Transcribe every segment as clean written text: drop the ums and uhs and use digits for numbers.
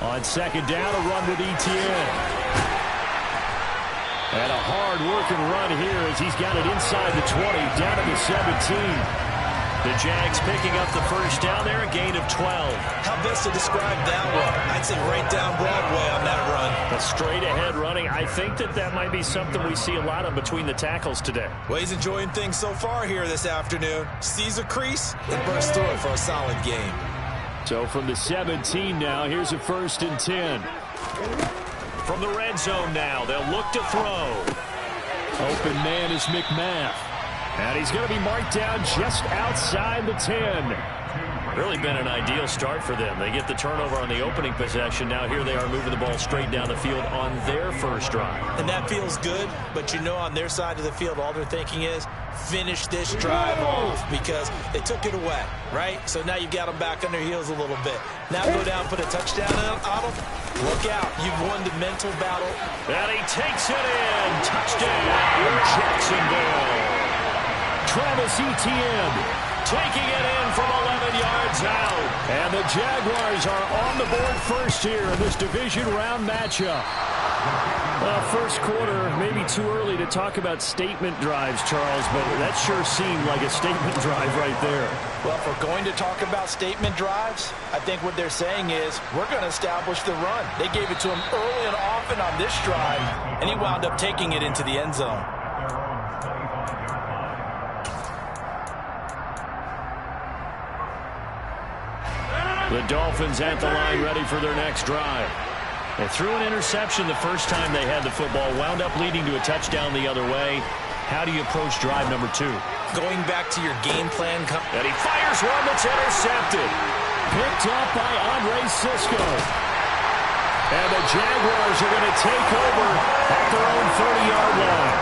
On second down, a run with Etienne. And a hard-working run here as he's got it inside the 20, down to the 17. The Jags picking up the first down there, a gain of 12. How best to describe that run? I'd say right down Broadway on that run. A straight-ahead running. I think that might be something we see a lot of between the tackles today. Well, he's enjoying things so far here this afternoon. Sees a crease and bursts through it for a solid game. So from the 17 now, here's a 1st and 10. From the red zone now, they'll look to throw. Open man is McMath. And he's going to be marked down just outside the 10. Really been an ideal start for them. They get the turnover on the opening possession. Now here they are moving the ball straight down the field on their first drive. And that feels good, but you know on their side of the field, all they're thinking is finish this drive off because they took it away, right? So now you've got them back on their heels a little bit. Now go down, put a touchdown on them. Look out. You've won the mental battle. And he takes it in. Touchdown, Jacksonville. Travis Etienne taking it in from 11 yards out. And the Jaguars are on the board first here in this division round matchup. First quarter, maybe too early to talk about statement drives, Charles, but that sure seemed like a statement drive right there. Well, if we're going to talk about statement drives, I think what they're saying is we're going to establish the run. They gave it to him early and often on this drive, and he wound up taking it into the end zone. The Dolphins at the line ready for their next drive. They threw an interception the first time they had the football, wound up leading to a touchdown the other way. How do you approach drive number 2? Going back to your game plan. And he fires one that's intercepted. Picked up by Andre Sisco. And the Jaguars are going to take over at their own 30-yard line.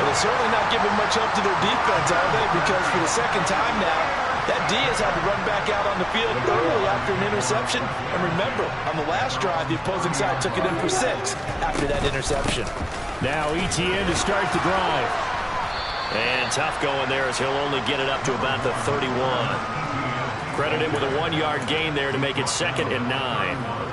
Well, they're certainly not giving much up to their defense, are they? Because for the second time now, that D has had to run back out on the field early after an interception. And remember, on the last drive, the opposing side took it in for 6 after that interception. Now Etienne to start the drive. And tough going there as he'll only get it up to about the 31. Credit him with a 1-yard gain there to make it 2nd and 9.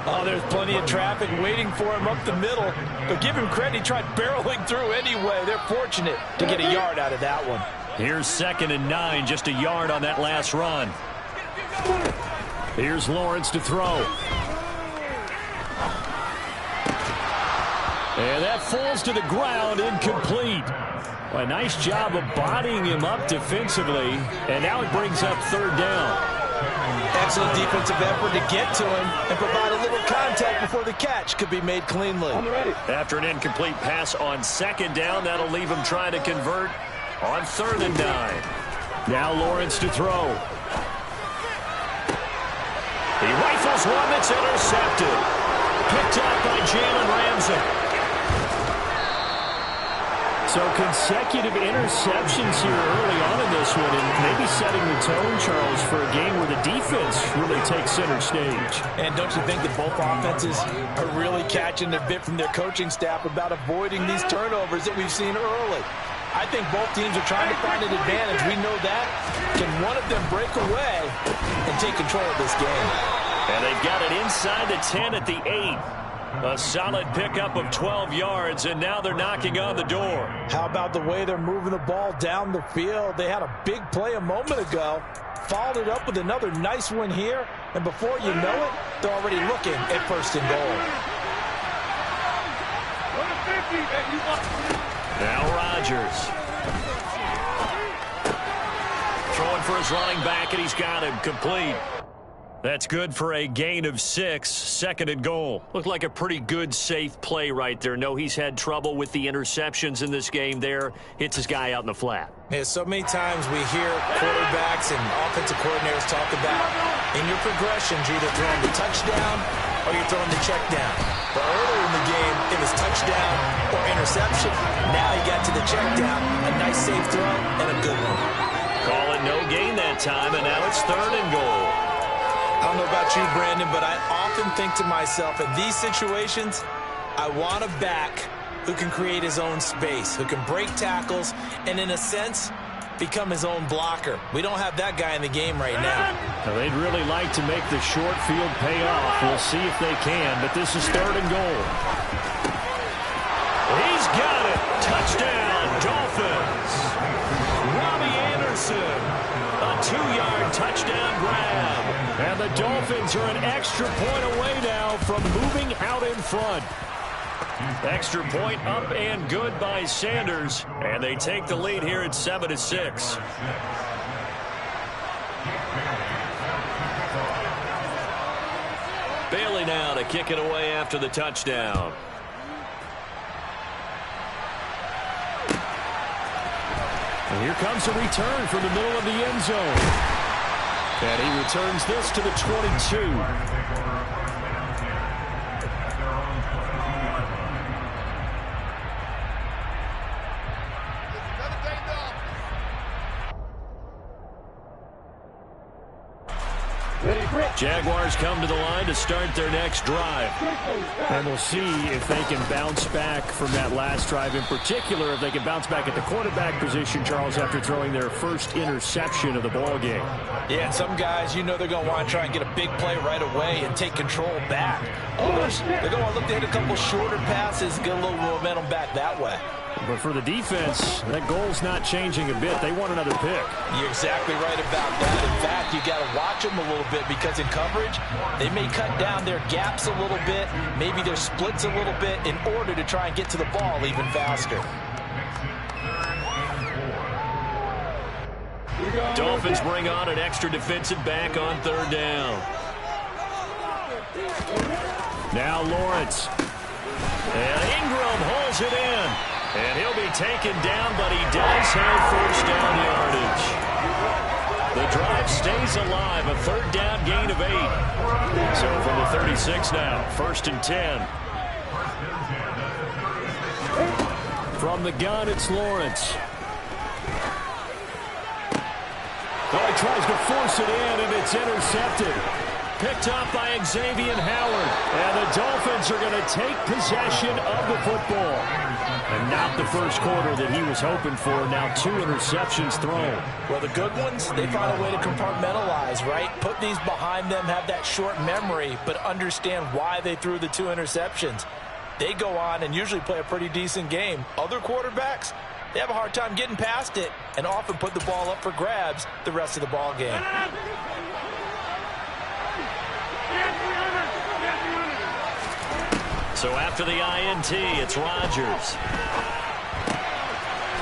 Oh, there's plenty of traffic waiting for him up the middle. But give him credit, he tried barreling through anyway. They're fortunate to get a yard out of that one. Here's 2nd and 9, just a yard on that last run. Here's Lawrence to throw. And that falls to the ground, incomplete. Well, a nice job of bodying him up defensively, and now it brings up 3rd down. Excellent defensive effort to get to him and provide a little contact before the catch could be made cleanly. After an incomplete pass on 2nd down, that'll leave him trying to convert on 3rd and 9. Now Lawrence to throw. He rifles one that's intercepted. Picked up by Jalen Ramsey. So consecutive interceptions here early on in this one, and maybe setting the tone, Charles, for a game where the defense really takes center stage. And don't you think that both offenses are really catching a bit from their coaching staff about avoiding these turnovers that we've seen early? I think both teams are trying to find an advantage. We know that. Can one of them break away and take control of this game? And they've got it inside the 10 at the 8. A solid pickup of 12 yards, and now they're knocking on the door. How about the way they're moving the ball down the field? They had a big play a moment ago, followed it up with another nice one here, and before you know it, they're already looking at 1st and goal. Now Rodgers. Throwing for his running back, and he's got him complete. That's good for a gain of 6, 2nd and goal. Looked like a pretty good, safe play right there. No, he's had trouble with the interceptions in this game there. Hits his guy out in the flat. Yeah, so many times we hear quarterbacks and offensive coordinators talk about in your progressions, you're either throwing the touchdown or you're throwing the check down. But earlier in the game, it was touchdown or interception. Now he got to the check down, a nice safe throw, and a good one. Call it no gain that time, and now it's 3rd and goal. I don't know about you, Brandon, but I often think to myself, in these situations, I want a back who can create his own space, who can break tackles, and in a sense, become his own blocker. We don't have that guy in the game right now. Now, they'd really like to make the short field pay off. We'll see if they can, but this is 3rd and goal. He's got it. Touchdown, Dolphins. Robbie Anderson. A 2-yard touchdown grab. And the Dolphins are an extra point away now from moving out in front. Extra point up and good by Sanders. And they take the lead here at 7-6. Bailey now to kick it away after the touchdown. And here comes a return from the middle of the end zone. And he returns this to the 22. Jaguars come to the line to start their next drive. And we'll see if they can bounce back from that last drive. In particular, if they can bounce back at the quarterback position, Charles, after throwing their first interception of the ball game. Yeah, some guys, you know they're going to want to try and get a big play right away and take control back. Others, they're going to look to hit a couple shorter passes, get a little momentum back that way. But for the defense, that goal's not changing a bit. They want another pick. You're exactly right about that. In fact, you got to watch them a little bit because in coverage, they may cut down their gaps a little bit, maybe their splits a little bit in order to try and get to the ball even faster. Dolphins bring on an extra defensive back on 3rd down. Now Lawrence. And Ingram holds it in. And he'll be taken down, but he does have 1st down yardage. The drive stays alive, a 3rd down gain of 8. So from the 36 now, 1st and 10. From the gun, it's Lawrence. Oh, he tries to force it in, and it's intercepted. Picked up by Xavier Howard. And the Dolphins are going to take possession of the football. And not the first quarter that he was hoping for. Now 2 interceptions thrown. Well, the good ones, they find a way to compartmentalize, right? Put these behind them, have that short memory, but understand why they threw the 2 interceptions. They go on and usually play a pretty decent game. Other quarterbacks, they have a hard time getting past it and often put the ball up for grabs the rest of the ball game. So after the INT, it's Rodgers.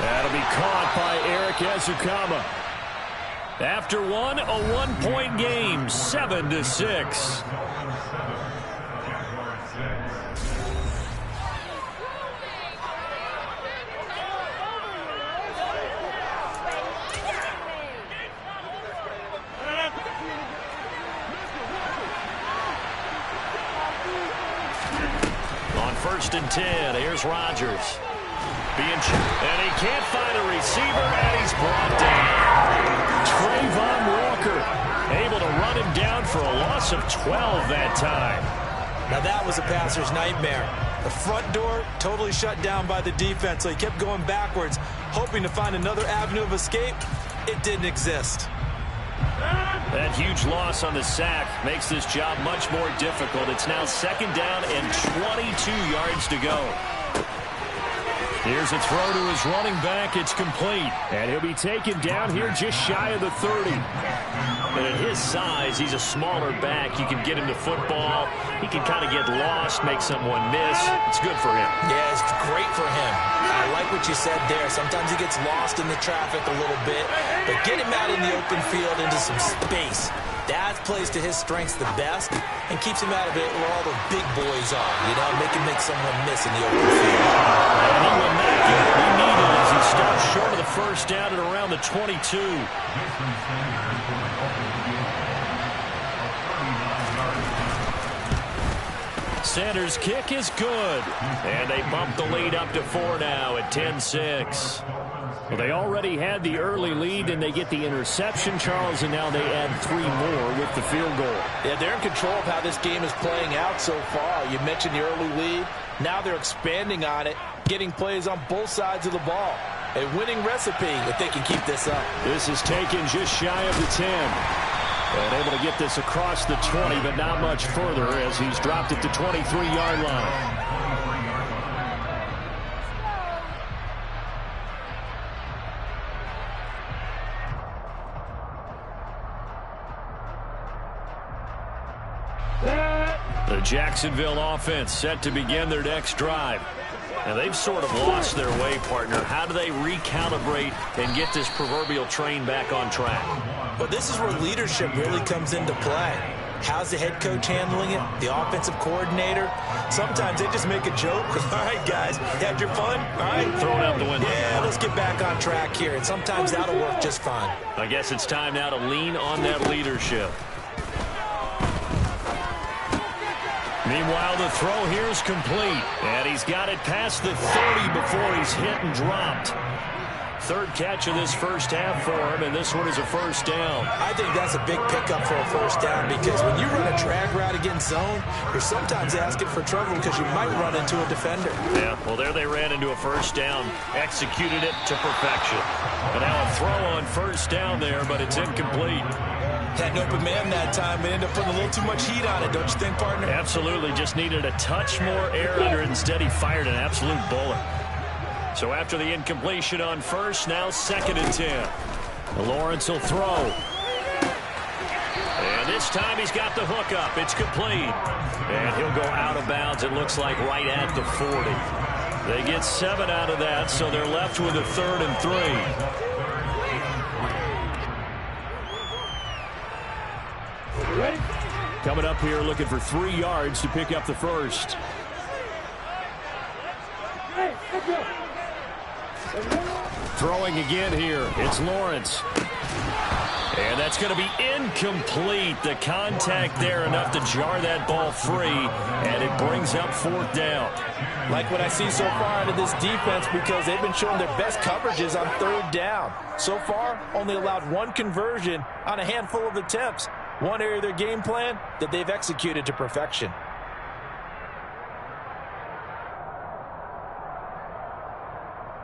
That'll be caught by Eric Ezukama. After one, a 1-point game, 7-6. On 1st and 10, here's Rodgers. And he can't find a receiver, and he's brought down. Trayvon Walker able to run him down for a loss of 12 that time. Now that was a passer's nightmare. The front door totally shut down by the defense, so he kept going backwards, hoping to find another avenue of escape. It didn't exist. That huge loss on the sack makes this job much more difficult. It's now 2nd down and 22 yards to go. Here's a throw to his running back. It's complete. And he'll be taken down here just shy of the 30. And at his size, he's a smaller back. You can get him to football. He can kind of get lost, make someone miss. It's good for him. Yeah, it's great for him. I like what you said there. Sometimes he gets lost in the traffic a little bit. But get him out in the open field into some space. That plays to his strengths the best and keeps him out of it where all the big boys are. You know, make someone miss in the open field. And he will not get what he needed as he stops short of the 1st down at around the 22. Sanders' kick is good. And they bump the lead up to 4 now at 10-6. Well, they already had the early lead, and they get the interception, Charles, and now they add 3 more with the field goal. Yeah, they're in control of how this game is playing out so far. You mentioned the early lead. Now they're expanding on it, getting plays on both sides of the ball. A winning recipe if they can keep this up. This is taken just shy of the 10. And able to get this across the 20, but not much further as he's dropped it to 23-yard line. The Jacksonville offense set to begin their next drive. Now, they've sort of lost their way, partner. How do they recalibrate and get this proverbial train back on track? Well, this is where leadership really comes into play. How's the head coach handling it? The offensive coordinator? Sometimes they just make a joke. All right, guys, had your fun? All right. Throw it out the window. Yeah, let's get back on track here. And sometimes that'll work just fine. I guess it's time now to lean on that leadership. Meanwhile, the throw here is complete. And he's got it past the 30 before he's hit and dropped. Third catch of this first half for him, and this one is a first down. I think that's a big pickup for a first down because when you run a drag route against zone, you're sometimes asking for trouble because you might run into a defender. Yeah, well, there they ran into a first down, executed it to perfection. But now a throw on first down there, but it's incomplete. Had an open man that time, but ended up putting a little too much heat on it, don't you think, partner? Absolutely, just needed a touch more air under it. Instead, he fired an absolute bullet. So after the incompletion on first, now 2nd and 10. Lawrence will throw. And this time he's got the hook up. It's complete. And he'll go out of bounds, it looks like, right at the 40. They get 7 out of that, so they're left with a 3rd and 3. Coming up here looking for 3 yards to pick up the first. Throwing again here. It's Lawrence. And that's going to be incomplete. The contact there enough to jar that ball free. And it brings up 4th down. Like what I see so far out of this defense because they've been showing their best coverages on 3rd down. So far, only allowed 1 conversion on a handful of attempts. One area of their game plan that they've executed to perfection.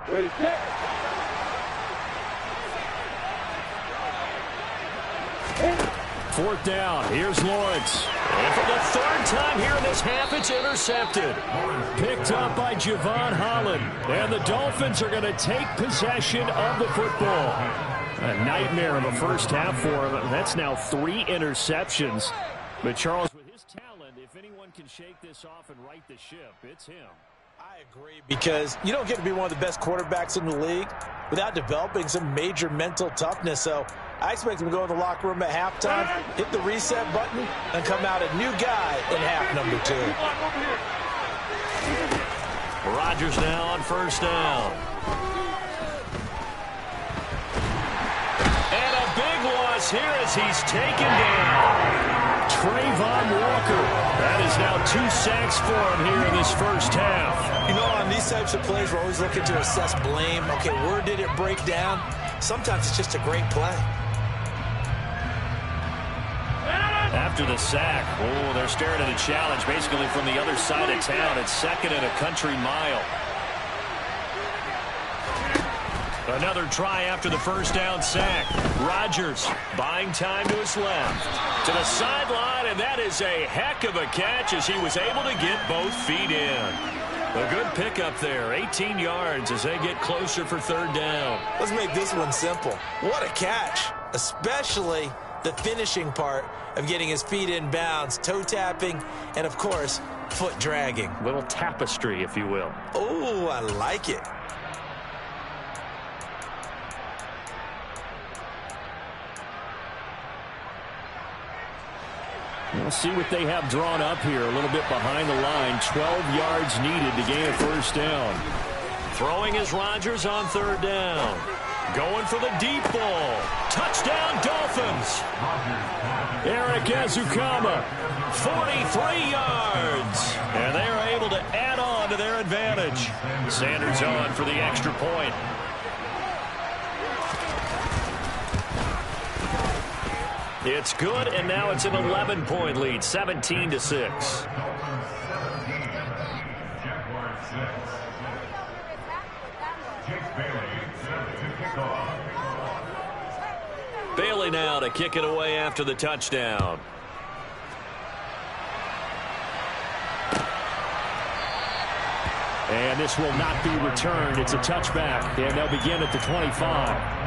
Ready, set. 4th down. Here's Lawrence. And for the 3rd time here in this half, it's intercepted. Picked up by Javon Holland. And the Dolphins are going to take possession of the football. A nightmare of a first half for him. That's now 3 interceptions. But Charles, with his talent, if anyone can shake this off and right the ship, it's him. I agree because you don't get to be one of the best quarterbacks in the league without developing some major mental toughness. So I expect him to go in the locker room at halftime, hit the reset button, and come out a new guy in half number 2. Rodgers now on first down. And a big loss here as he's taken down. Trayvon Walker. That is now 2 sacks for him here in this first half. You know, on these types of plays, we're always looking to assess blame. Okay, where did it break down? Sometimes it's just a great play. After the sack, oh, they're staring at a challenge basically from the other side of town. It's 2nd and a country mile. Another try after the first down sack. Rodgers buying time to his left. To the sideline, and that is a heck of a catch as he was able to get both feet in. A good pickup there, 18 yards as they get closer for 3rd down. Let's make this one simple. What a catch, especially the finishing part of getting his feet in bounds, toe tapping, and of course, foot dragging. Little tapestry, if you will. Oh, I like it. We'll see what they have drawn up here. A little bit behind the line. 12 yards needed to gain a first down. Throwing is Rodgers on 3rd down. Going for the deep ball. Touchdown, Dolphins. Eric Ezukama, 43 yards. And they are able to add on to their advantage. Sanders on for the extra point. It's good, and now it's an 11-point lead, 17-6. Bailey now to kick it away after the touchdown. And this will not be returned. It's a touchback, and they'll begin at the 25.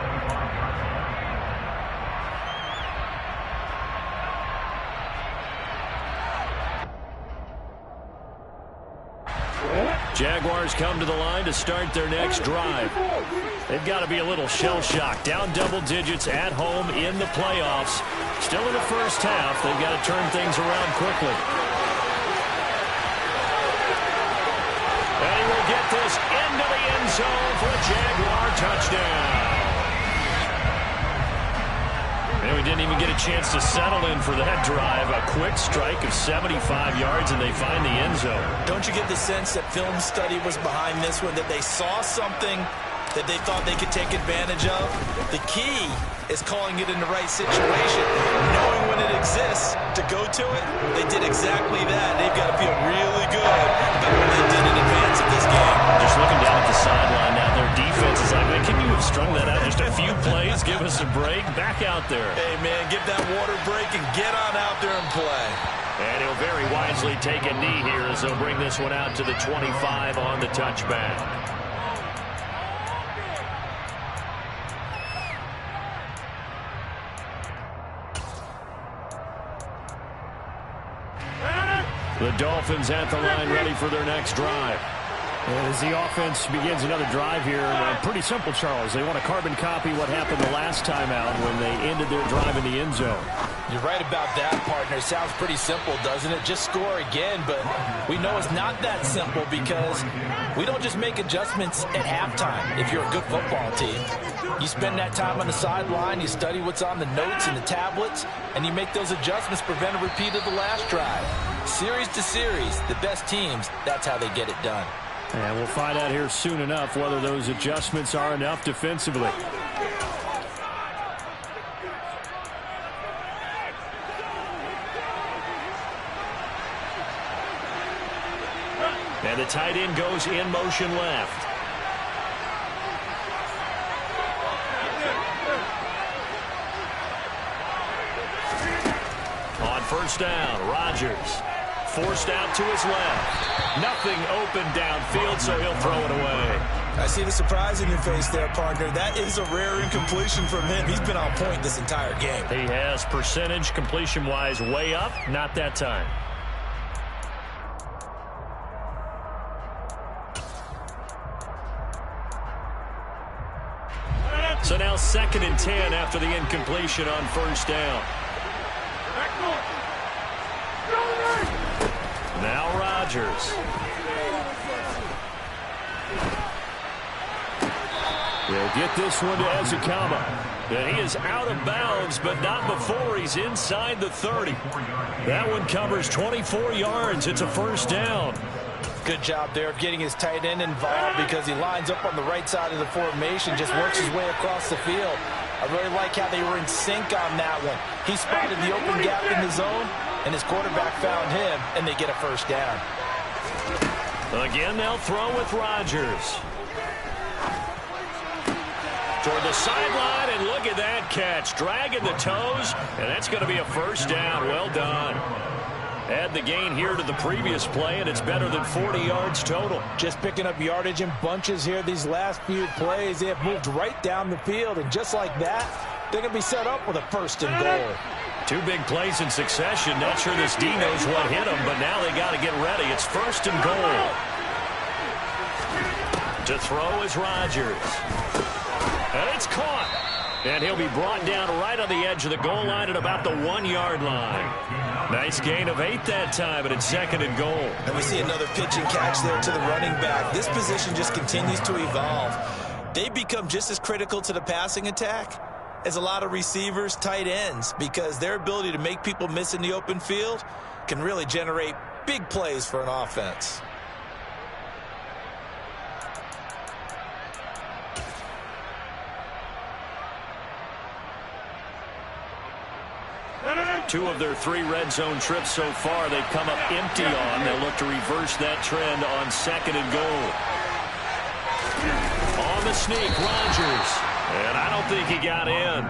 Jaguars come to the line to start their next drive. They've got to be a little shell-shocked. Down double digits at home in the playoffs. Still in the first half. They've got to turn things around quickly. And he will get this into the end zone for a Jaguar touchdown. And we didn't even get a chance to settle in for that drive. A quick strike of 75 yards, and they find the end zone. Don't you get the sense that film study was behind this one, that they saw something that they thought they could take advantage of? The key is calling it in the right situation, knowing when it exists to go to it. They did exactly that. They've got to feel really good about what they did in advance of this game. Just looking down at the sideline now, their defense is like, man, can you have strung that out just a few plays? Give us a break. Back out there. Hey, man, give that water break and get on out there and play. And he'll very wisely take a knee here as they'll bring this one out to the 25 on the touchback. The Dolphins at the line ready for their next drive. And as the offense begins another drive here, pretty simple, Charles. They want to carbon copy what happened the last time out when they ended their drive in the end zone. You're right about that, partner. Sounds pretty simple, doesn't it? Just score again, but we know it's not that simple because we don't just make adjustments at halftime if you're a good football team. You spend that time on the sideline, you study what's on the notes and the tablets, and you make those adjustments, prevent a repeat of the last drive. Series to series, the best teams, that's how they get it done. And we'll find out here soon enough whether those adjustments are enough defensively. And the tight end goes in motion left. On first down, Rodgers forced out to his left. Nothing open downfield, so he'll throw it away. I see the surprise in your face there, partner. That is a rare incompletion from him. He's been on point this entire game. He has percentage completion-wise way up. Not that time. So now 2nd and 10 after the incompletion on first down. Now Rodgers. They'll get this one to Ezekama. And he is out of bounds, but not before he's inside the 30. That one covers 24 yards. It's a first down. Good job there of getting his tight end involved because he lines up on the right side of the formation, just works his way across the field. I really like how they were in sync on that one. He spotted the open gap in the zone, and his quarterback found him, and they get a first down. Again, they'll throw with Rodgers. Toward the sideline, and look at that catch. Dragging the toes, and that's going to be a first down. Well done. Add the gain here to the previous play, and it's better than 40 yards total. Just picking up yardage in bunches here these last few plays. They have moved right down the field, and just like that, they're going to be set up with a first and goal. Two big plays in succession. Not sure this D knows what hit him, but now they got to get ready. It's first and goal. To throw is Rodgers. And it's caught. And he'll be brought down right on the edge of the goal line at about the 1-yard line. Nice gain of 8 that time, and it's 2nd and goal. And we see another pitch and catch there to the running back. This position just continues to evolve. They become just as critical to the passing attack as a lot of receivers, tight ends, because their ability to make people miss in the open field can really generate big plays for an offense. Two of their 3 red zone trips so far, they've come up empty on. They'll look to reverse that trend on 2nd and goal. On the sneak, Rodgers. And I don't think he got in.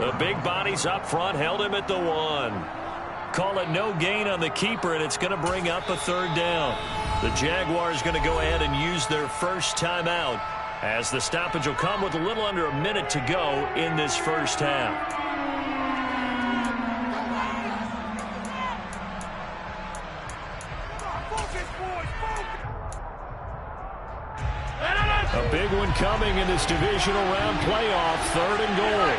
The big bodies up front held him at the 1. Call it no gain on the keeper, and it's going to bring up a 3rd down. The Jaguars going to go ahead and use their first timeout, as the stoppage will come with a little under a minute to go in this first half. A big one coming in this divisional round playoff, 3rd and goal.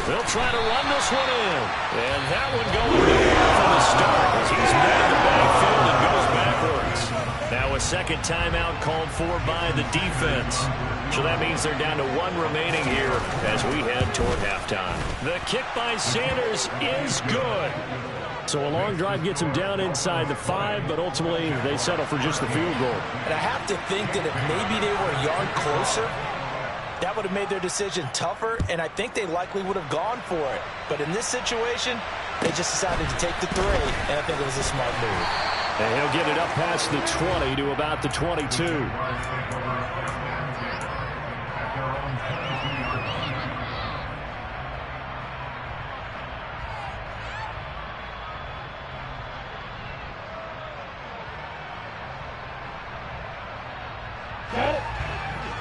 They'll try to run this one in. And that one going nowhere from the start as he's met in the backfield and goes backwards. Now a second timeout called for by the defense. So that means they're down to 1 remaining here as we head toward halftime. The kick by Sanders is good. So a long drive gets him down inside the 5, but ultimately they settle for just the field goal. And I have to think that if maybe they were a yard closer, that would have made their decision tougher, and I think they likely would have gone for it. But in this situation, they just decided to take the 3, and I think it was a smart move. And he'll get it up past the 20 to about the 22.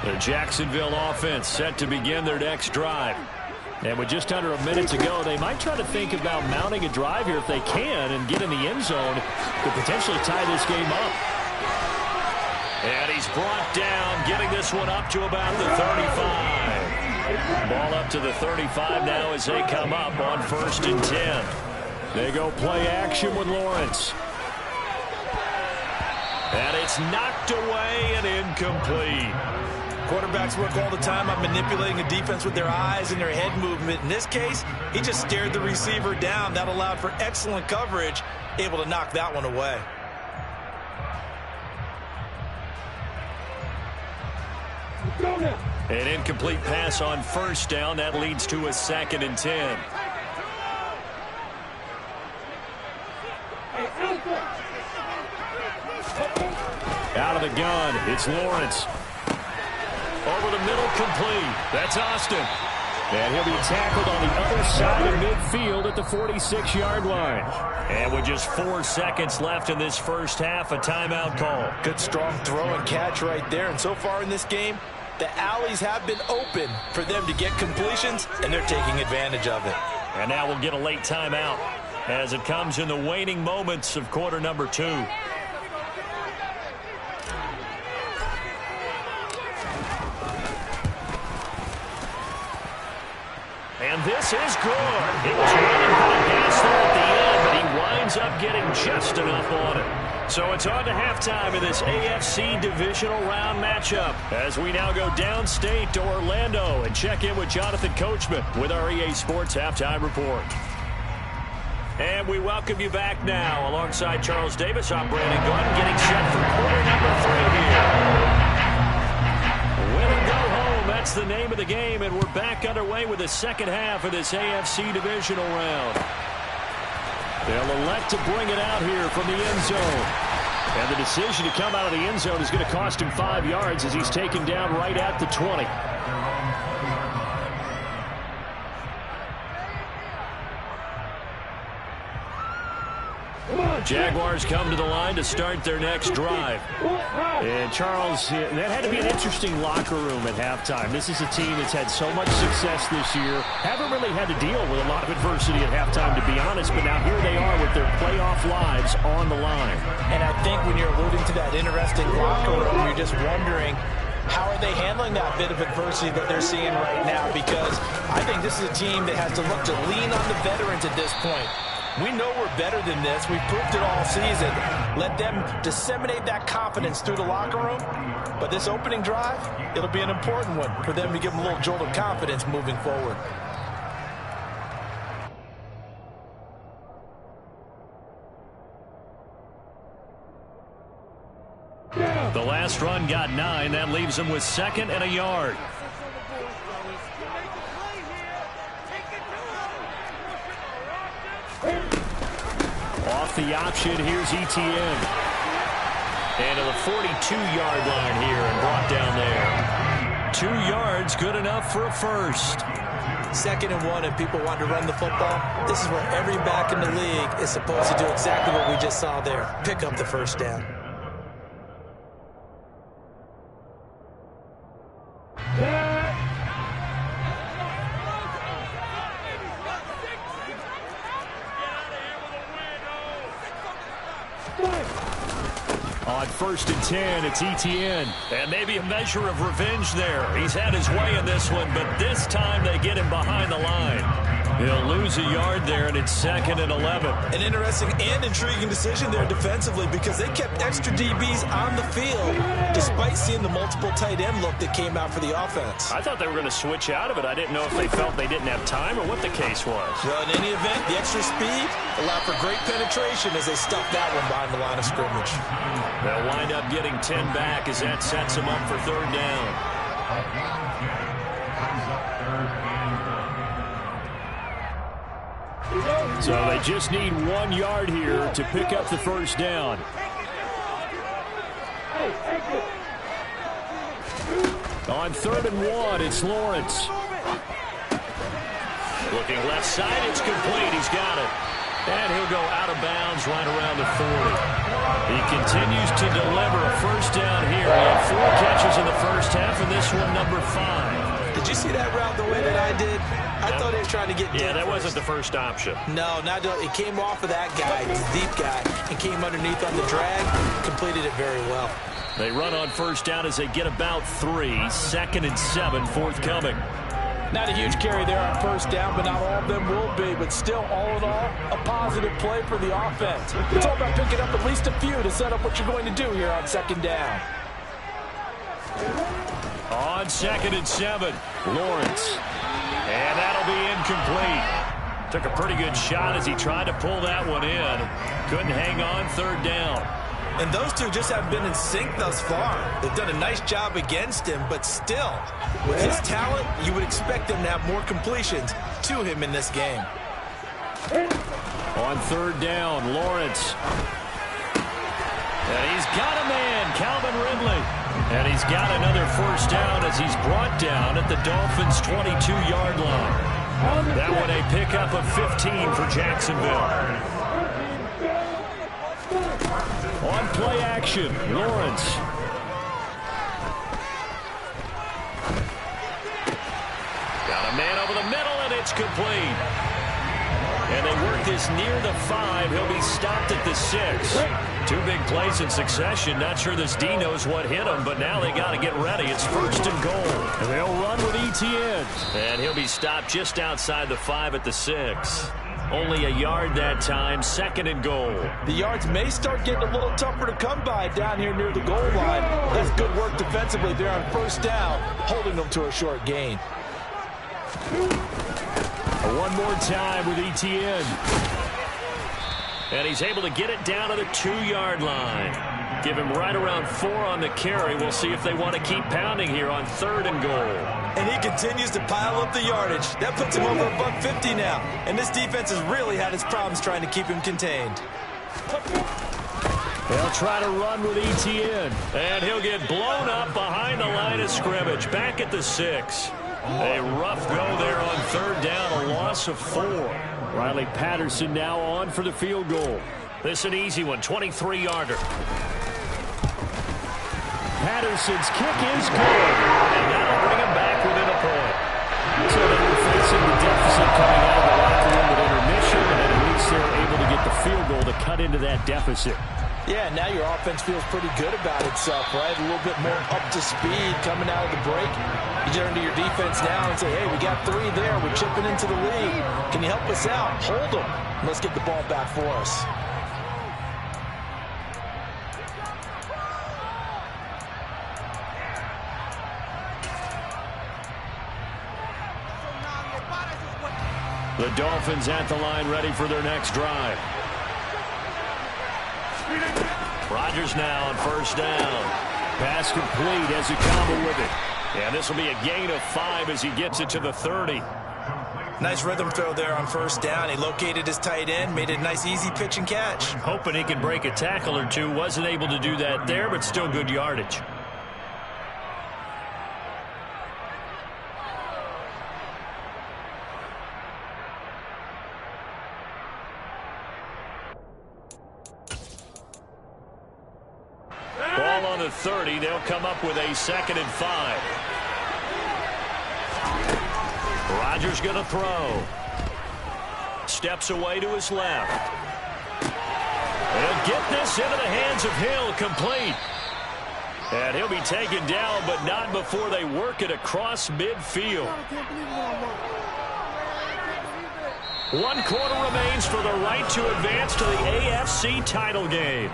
The Jacksonville offense set to begin their next drive. And with just under a minute to go, they might try to think about mounting a drive here if they can and get in the end zone to potentially tie this game up. And he's brought down, getting this one up to about the 35. Ball up to the 35 now as they come up on 1st and 10. They go play action with Lawrence. And it's knocked away and incomplete. Quarterbacks work all the time on manipulating a defense with their eyes and their head movement. In this case, he just stared the receiver down. That allowed for excellent coverage, able to knock that one away. An incomplete pass on 1st down. That leads to a 2nd and 10. Out of the gun, it's Lawrence. Over the middle, complete. That's Austin. And he'll be tackled on the other side of midfield at the 46-yard line. And with just 4 seconds left in this first half, a timeout call. Good strong throw and catch right there. And so far in this game, the alleys have been open for them to get completions, and they're taking advantage of it. And now we'll get a late timeout as it comes in the waning moments of quarter number 2. And this is good. It was running out of gas there at the end, but he winds up getting just enough on it. So it's on to halftime in this AFC divisional round matchup as we now go downstate to Orlando and check in with Jonathan Coachman with our EA Sports Halftime Report. And we welcome you back now alongside Charles Davis. I'm Brandon Gordon getting set for quarter number 3 here. Win and go home, that's the name of the game, and we're back underway with the second half of this AFC divisional round. They'll elect to bring it out here from the end zone. And the decision to come out of the end zone is going to cost him 5 yards as he's taken down right at the 20. Jaguars come to the line to start their next drive. And Charles, that had to be an interesting locker room at halftime. This is a team that's had so much success this year. Haven't really had to deal with a lot of adversity at halftime, to be honest. But now here they are with their playoff lives on the line. And I think when you're alluding to that interesting locker room, you're just wondering, how are they handling that bit of adversity that they're seeing right now? Because I think this is a team that has to look to lean on the veterans at this point. We know we're better than this. We've proved it all season. Let them disseminate that confidence through the locker room. But this opening drive, it'll be an important one for them to give them a little jolt of confidence moving forward. The last run got 9. That leaves them with 2nd and a yard. Off the option, here's Etienne. And to the 42-yard line here and brought down there. 2 yards, good enough for a first. 2nd and 1, and people want to run the football. This is where every back in the league is supposed to do exactly what we just saw there. Pick up the first down. On 1st and 10, it's Etienne. And maybe a measure of revenge there. He's had his way in this one, but this time they get him behind the line. He'll lose a yard there, and it's 2nd and 11. An interesting and intriguing decision there defensively because they kept extra DBs on the field despite seeing the multiple tight end look that came out for the offense. I thought they were going to switch out of it. I didn't know if they felt they didn't have time or what the case was. Well, in any event, the extra speed allowed for great penetration as they stuffed that one behind the line of scrimmage. They'll wind up getting 10 back as that sets them up for 3rd down. So they just need 1 yard here to pick up the first down. On 3rd and 1, it's Lawrence. Looking left side, it's complete. He's got it. And he'll go out of bounds right around the 40. He continues to deliver a first down here. He had 4 catches in the first half, and this one number 5. Did you see that route the way that I did? I thought he was trying to get deep. Yeah, that wasn't the first option. No, not it came off of that guy, the deep guy, and came underneath on the drag, completed it very well. They run on first down as they get about 3. 2nd and 7 forthcoming. Not a huge carry there on first down, but not all of them will be. But still, all in all, a positive play for the offense. It's all about picking up at least a few to set up what you're going to do here on 2nd down. On 2nd and 7, Lawrence. And that'll be incomplete. Took a pretty good shot as he tried to pull that one in. Couldn't hang on 3rd down. And those two just haven't been in sync thus far. They've done a nice job against him, but still, with his talent, you would expect them to have more completions to him in this game. On 3rd down, Lawrence. And he's got a man, Calvin Ridley. And he's got another first down as he's brought down at the Dolphins' 22-yard line. That one a pickup of 15 for Jacksonville. On play action, Lawrence. Got a man over the middle, and it's complete. And they work this near the 5. He'll be stopped at the 6. 2 big plays in succession. Not sure this D knows what hit him, but now they got to get ready. It's 1st and goal. And they'll run with Etienne. And he'll be stopped just outside the 5 at the 6. Only a yard that time, 2nd and goal. The yards may start getting a little tougher to come by down here near the goal line. That's good work defensively there on first down, holding them to a short gain. One more time with Etienne. And he's able to get it down to the 2-yard line. Give him right around 4 on the carry. We'll see if they want to keep pounding here on 3rd and goal. And he continues to pile up the yardage. That puts him over $150 now. And this defense has really had its problems trying to keep him contained. They'll try to run with Etienne. And he'll get blown up behind the line of scrimmage. Back at the 6. A rough go there on 3rd down. A loss of 4. Riley Patterson now on for the field goal. This is an easy one. 23-yarder. Patterson's kick is good. And that'll bring him back within a point. So they were facing the deficit coming out of the locker room at intermission, and at least they're able to get the field goal to cut into that deficit. Yeah, now your offense feels pretty good about itself, right? A little bit more up to speed coming out of the break. You turn to your defense now and say, hey, we got 3 there. We're chipping into the lead. Can you help us out? Hold them. Let's get the ball back for us. The Dolphins at the line ready for their next drive. Rodgers now on first down. Pass complete as he combo with it. And this will be a gain of 5 as he gets it to the 30. Nice rhythm throw there on first down. He located his tight end, made a nice easy pitch and catch. Hoping he can break a tackle or two. Wasn't able to do that there, but still good yardage. the 30. They'll come up with a 2nd and 5. Rodgers going to throw. Steps away to his left. And get this into the hands of Hill, complete. And he'll be taken down, but not before they work it across midfield. 1 quarter remains for the right to advance to the AFC title game.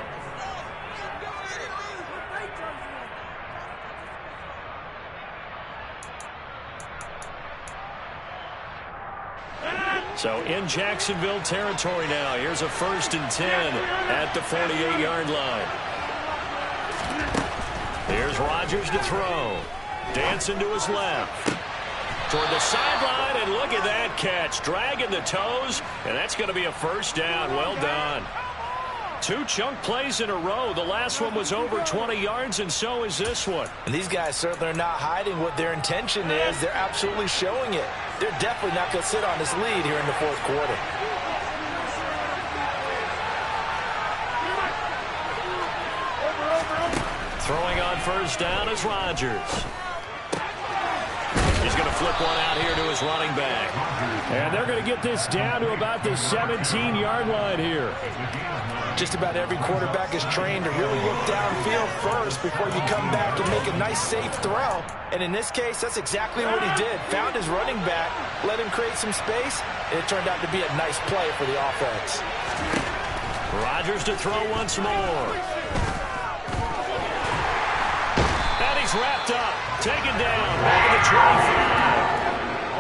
So in Jacksonville territory now. Here's a 1st and 10 at the 48-yard line. Here's Rodgers to throw. Dancing to his left. Toward the sideline, and look at that catch. Dragging the toes, and that's going to be a 1st down. Well done. 2 chunk plays in a row. The last one was over 20 yards, and so is this one. And these guys certainly are not hiding what their intention is. They're absolutely showing it. They're definitely not going to sit on this lead here in the 4th quarter. Throwing on 1st down is Rodgers. He's going to flip one out here to his running back. And they're going to get this down to about the 17-yard line here. Just about every quarterback is trained to really look downfield first before you come back and make a nice, safe throw. And in this case, that's exactly what he did. Found his running back, let him create some space, and it turned out to be a nice play for the offense. Rodgers to throw once more. And he's wrapped up. Taken down. Back at the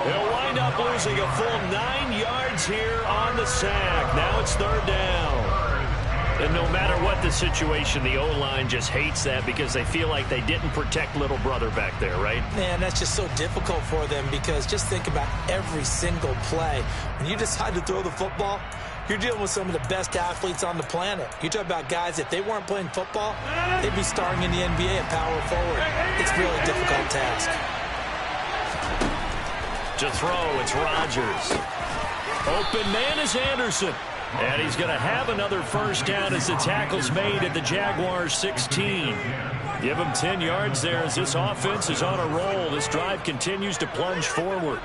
25. He'll wind up losing a full 9 yards here on the sack. Now it's 3rd down. And no matter what the situation, the O-line just hates that because they feel like they didn't protect little brother back there, right? Man, that's just so difficult for them because just think about every single play. When you decide to throw the football, you're dealing with some of the best athletes on the planet. You talk about guys, if they weren't playing football, they'd be starring in the NBA at power forward. It's a really difficult task. To throw, it's Rodgers. Open man is Anderson. And he's going to have another 1st down as the tackle's made at the Jaguars 16. Give him 10 yards there as this offense is on a roll. This drive continues to plunge forward.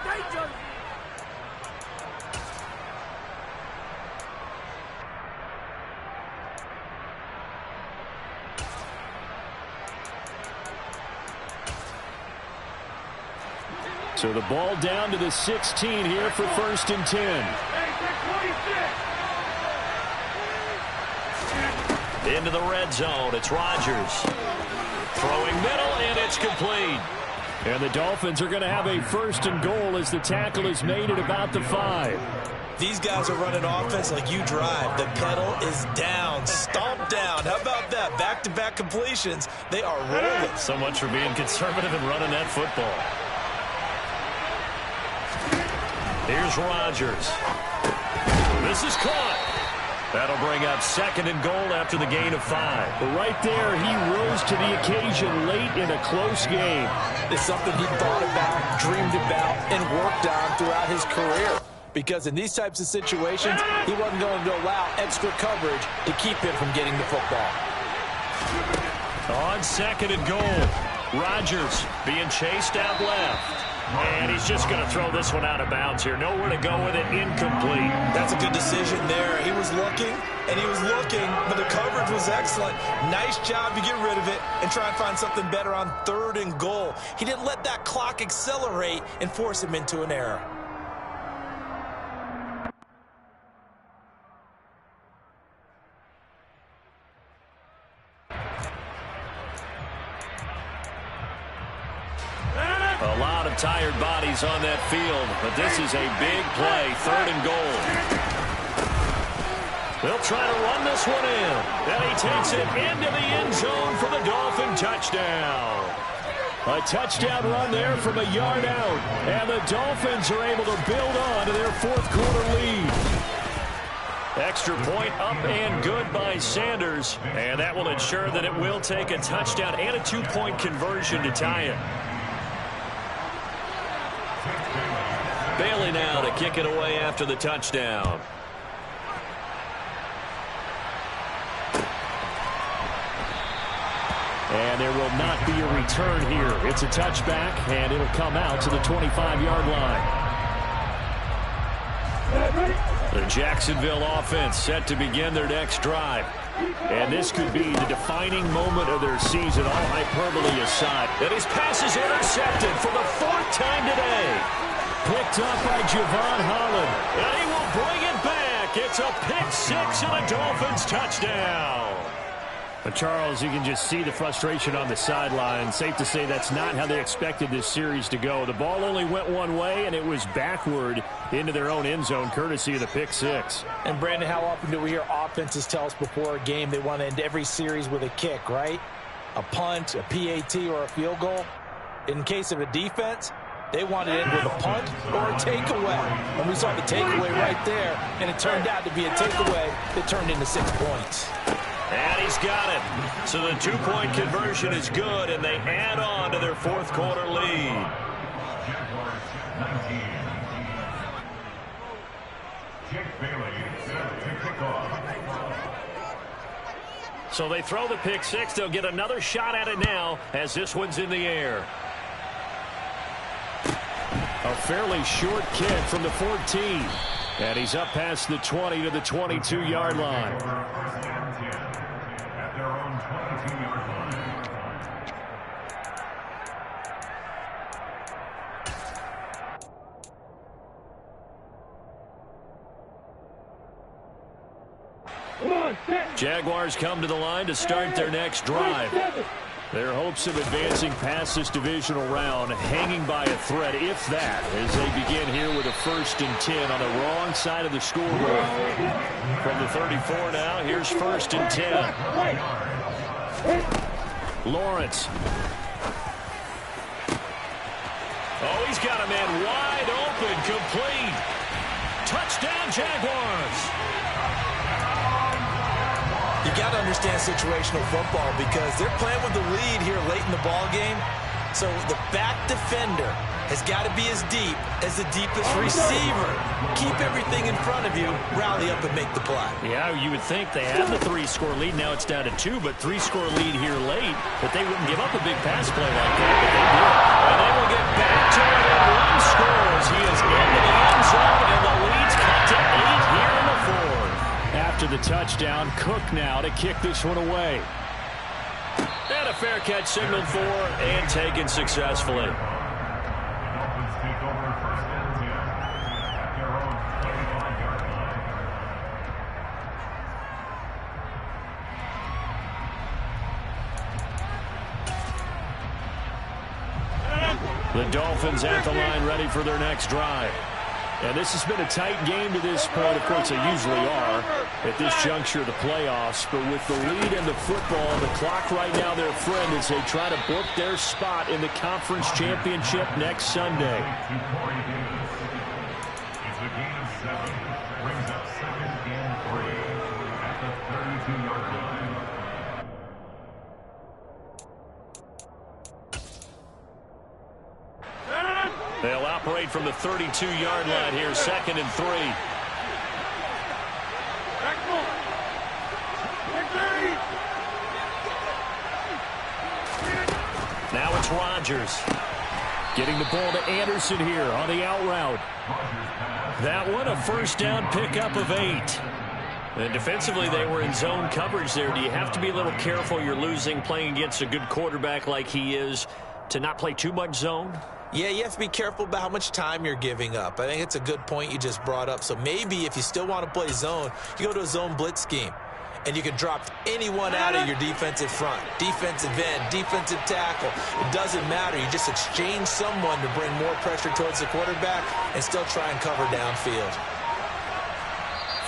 So the ball down to the 16 here for 1st and 10. Into the red zone. It's Rodgers. Throwing middle, and it's complete. And the Dolphins are going to have a 1st and goal as the tackle is made at about the 5. These guys are running offense like you drive. The pedal is down. Stomp down. How about that? Back-to-back completions. They are rolling. So much for being conservative and running that football. Here's Rodgers. This is caught. That'll bring up 2nd and goal after the gain of 5. But right there, he rose to the occasion late in a close game. It's something he thought about, dreamed about, and worked on throughout his career. Because in these types of situations, he wasn't going to allow extra coverage to keep him from getting the football. On 2nd and goal, Rodgers being chased out left. And he's just going to throw this one out of bounds here. Nowhere to go with it. Incomplete. That's a good decision there. He was looking, and he was looking, but the coverage was excellent. Nice job to get rid of it and try and find something better on 3rd and goal. He didn't let that clock accelerate and force him into an error. A lot of tired bodies on that field, but this is a big play, 3rd and goal. They'll try to run this one in. And he takes it into the end zone for the Dolphin touchdown. A touchdown run there from a yard out. And the Dolphins are able to build on to their 4th quarter lead. Extra point up and good by Sanders. And that will ensure that it will take a touchdown and a 2-point conversion to tie it. Bailey now to kick it away after the touchdown. And there will not be a return here. It's a touchback, and it'll come out to the 25-yard line. The Jacksonville offense set to begin their next drive. And this could be the defining moment of their season, all hyperbole aside. And his pass is intercepted for the 4th time today. Picked up by Javon Holland. And he will bring it back. It's a pick 6 and a Dolphins touchdown. But Charles, you can just see the frustration on the sideline. Safe to say that's not how they expected this series to go. The ball only went one way, and it was backward into their own end zone, courtesy of the pick 6. And, Brandon, how often do we hear offenses tell us before a game they want to end every series with a kick, right? A punt, a PAT, or a field goal. In case of a defense, they want to end with a punt or a takeaway. And we saw the takeaway right there, and it turned out to be a takeaway that turned into 6 points. And he's got it. So the 2-point conversion is good, and they add on to their 4th quarter lead. So they throw the pick 6. They'll get another shot at it now as this one's in the air. A fairly short kick from the 14. And he's up past the 20 to the 22-yard line. Jaguars come to the line to start their next drive. Their hopes of advancing past this divisional round hanging by a thread, if that, as they begin here with a 1st and 10 on the wrong side of the scoreboard. From the 34 now, here's 1st and 10. Lawrence. Oh, he's got a man wide open, complete. Touchdown, Jaguars. You got to understand situational football because they're playing with the lead here late in the ball game. So the back defender has got to be as deep as the deepest receiver. Keep everything in front of you, rally up and make the play. Yeah, you would think they had the 3-score lead. Now it's down to 2, but 3-score lead here late. But they wouldn't give up a big pass play like that, but they did. And they will get back to it and one scores. He is into the end zone, and the lead's cut to 8 here in the 4th. After the touchdown, Cook now to kick this one away. And a fair catch signaled for and taken successfully. The Dolphins at the line ready for their next drive. And this has been a tight game to this point. Of course, they usually are at this juncture of the playoffs. But with the lead in the football, the clock right now their friend as they try to book their spot in the conference championship next Sunday. They'll operate from the 32-yard line here, 2nd and 3. Now it's Rodgers. Getting the ball to Anderson here on the out route. That one, a 1st down pickup of 8. And defensively, they were in zone coverage there. Do you have to be a little careful? You're losing playing against a good quarterback like he is to not play too much zone? Yeah, you have to be careful about how much time you're giving up. I think it's a good point you just brought up. So maybe if you still want to play zone, you go to a zone blitz scheme. And you can drop anyone out of your defensive front. Defensive end, defensive tackle. It doesn't matter. You just exchange someone to bring more pressure towards the quarterback and still try and cover downfield.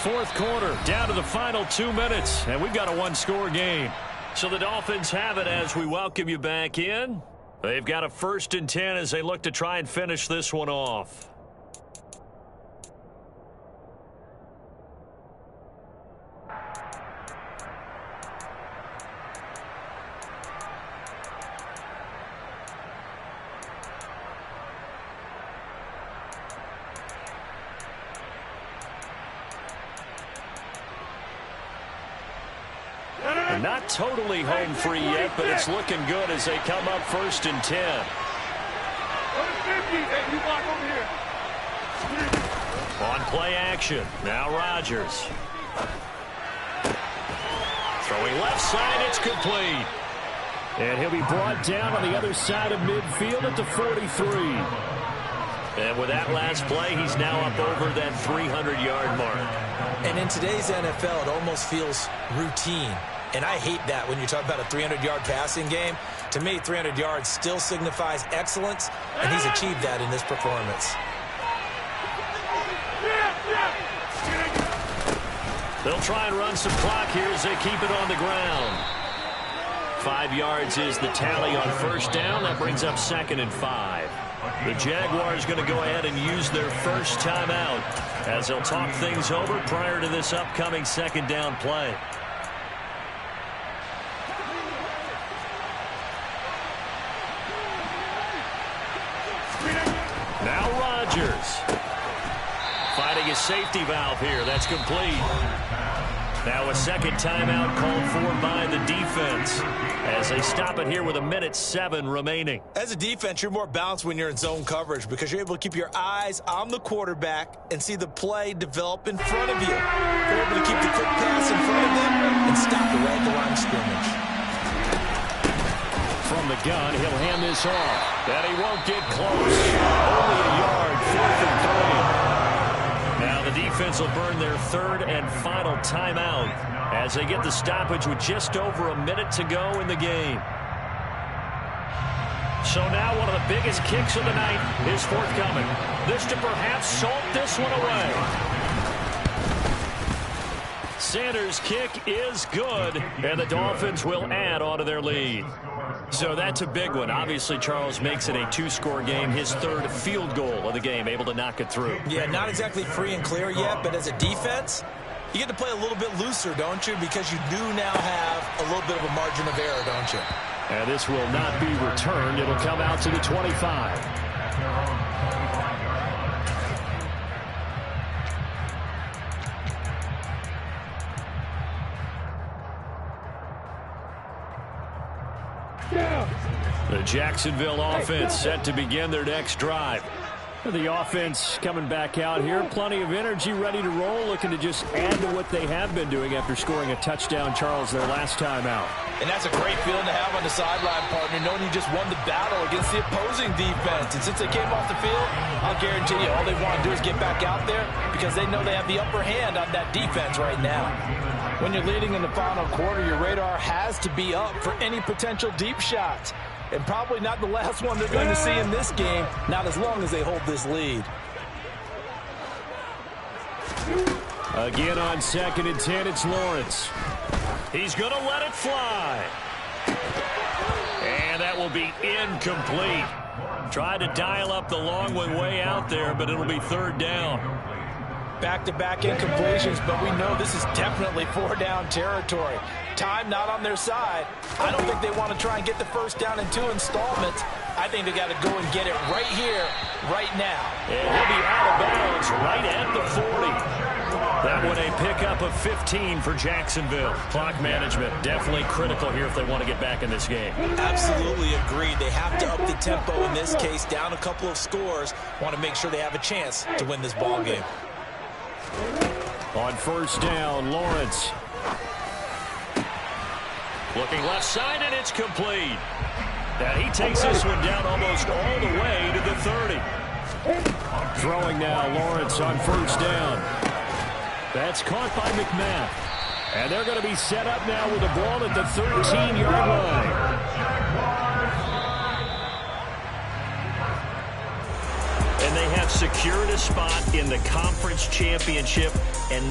4th quarter, down to the final 2 minutes. And we've got a 1-score game. So the Dolphins have it as we welcome you back in. They've got a 1st and 10 as they look to try and finish this one off. Not totally home free yet, but it's looking good as they come up 1st and 10. On play action, now Rodgers. Throwing left side, it's complete. And he'll be brought down on the other side of midfield at the 43. And with that last play, he's now up over that 300-yard mark. And in today's NFL, it almost feels routine. And I hate that when you talk about a 300-yard passing game. To me, 300 yards still signifies excellence, and he's achieved that in this performance. They'll try and run some clock here as they keep it on the ground. 5 yards is the tally on 1st down. That brings up 2nd and 5. The Jaguars going to go ahead and use their first timeout as they'll talk things over prior to this upcoming 2nd down play. Now Rodgers. Fighting his safety valve here. That's complete. Now a 2nd timeout called for by the defense as they stop it here with 1:07 remaining. As a defense, you're more balanced when you're in zone coverage because you're able to keep your eyes on the quarterback and see the play develop in front of you. You're able to keep the quick pass in front of them and stop the right at the line of scrimmage. From the gun, he'll hand this off. And he won't get close. Only a yard, 4th and 3. Now the defense will burn their 3rd and final timeout as they get the stoppage with just over a minute to go in the game. So now one of the biggest kicks of the night is forthcoming. This to perhaps salt this one away. Sanders' kick is good, and the Dolphins will add on to their lead. So that's a big one. Obviously, Charles makes it a 2-score game, his 3rd field goal of the game, able to knock it through. Yeah, not exactly free and clear yet, but as a defense, you get to play a little bit looser, don't you? Because you do now have a little bit of a margin of error, don't you? And this will not be returned. It'll come out to the 25. The Jacksonville offense set to begin their next drive. The offense coming back out here. Plenty of energy, ready to roll, looking to just add to what they have been doing after scoring a touchdown, Charles, their last time out. And that's a great feeling to have on the sideline, partner, knowing you just won the battle against the opposing defense. And since they came off the field, I'll guarantee you all they want to do is get back out there because they know they have the upper hand on that defense right now. When you're leading in the final quarter, your radar has to be up for any potential deep shots. And probably not the last one they're going to see in this game, not as long as they hold this lead. Again on 2nd and 10, it's Lawrence. He's going to let it fly. And that will be incomplete. Tried to dial up the long one way out there, but it'll be 3rd down. Back-to-back incompletions, but we know this is definitely 4-down territory. Time not on their side. I don't think they want to try and get the 1st down in 2 installments. I think they got to go and get it right here, right now. And he'll be out of bounds right at the 40. That one a pickup of 15 for Jacksonville. Clock management definitely critical here if they want to get back in this game. Absolutely agreed. They have to up the tempo in this case, down a couple of scores. Want to make sure they have a chance to win this ball game. On 1st down, Lawrence. Looking left side, and it's complete. Now he takes this one down almost all the way to the 30. Throwing now, Lawrence on 1st down. That's caught by McMahon. And they're going to be set up now with the ball at the 13-yard line. And they have secured a spot in the conference championship, and now